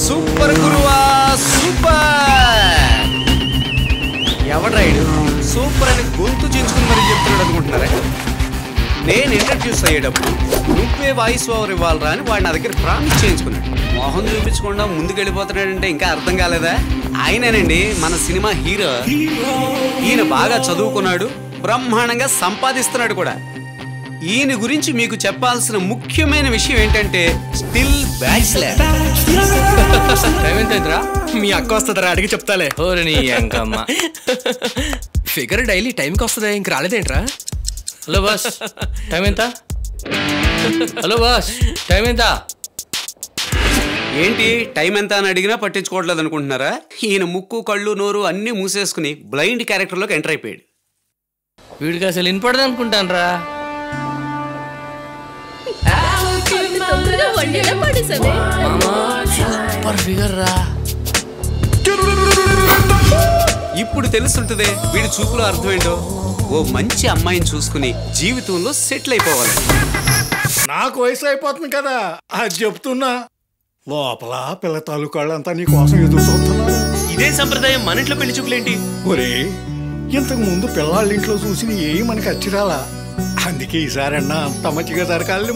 Super గురువా super. ఎవడ్రాయుడు super అని గొంతు చించుకుని మరి చెప్తున్నాడు అనుకుంటున్నారా? నేను ఇంట్రడ్యూస్ అయ్యేటప్పుడు నువ్వే వాయిస్ ఓవర్ ఇవ్వాలరా అని వాడు నా దగ్గర ప్రామిస్ చేయించుకున్నాడు. మొహం చూపించకుండా ముందుకు వెళ్ళిపోతున్నాడంటే ఇంకా అర్థం కాలేదా? ఆయనేనండి మన సినిమా హీరో. ఈయన బాగా చదువుకున్నాడు, బ్రహ్మాండంగా సంపాదిస్తున్నాడు కూడా. ఈయన గురించి మీకు చెప్పాల్సిన ముఖ్యమైన విషయం ఏంటంటే స్టిల్ బ్యాచిలర్. టైం ఎంతైందిరా? మీ అక్క వస్తుందరా అడిగి చెప్తాలే. ఓరి నీ అంకమ్మ. ఫిగర్ డైలీ టైంకి వస్తుందా? ఇంక రాలేదేంట్రా? హలో బాస్, టైం ఎంత? హలో బాస్, టైం ఎంత? ఏంటి టైం ఎంత అని అడిగినా పట్టించుకోవట్లేదు అనుకుంటున్నారా? ఈయన ముక్కు కళ్ళు నోరు అన్నీ మూసేసుకుని బ్లైండ్ క్యారెక్టర్లోకి ఎంటర్ అయిపోయాడు. వీడికి అసలు వినపడదు అనుకుంటాను రా. సూపర్ ఫిగర్ రా. ఇప్పుడు తెలుసుంటదే వీడి చూపులో అర్థం ఏంటో. ఓ మంచి అమ్మాయిని చూసుకుని జీవితంలో సెటిల్ అయిపోవాలి. నాకు వయసు అయిపోతుంది కదా అది చెప్తున్నా. లోపల పిల్ల తాలూకాళ్ళంతా నీ కోసం ఎదురు చూస్తున్నా. ఇదే సంప్రదాయం మన ఇంట్లో పెళ్లి చూపులేంటి? ఒరే, ఇంతకు ముందు పిల్లాళ్ళ ఇంట్లో చూసి ఏ మనకి అచ్చిరాలా. అందుకే ఈసారన్నా అంత మంచిగా జరగాలని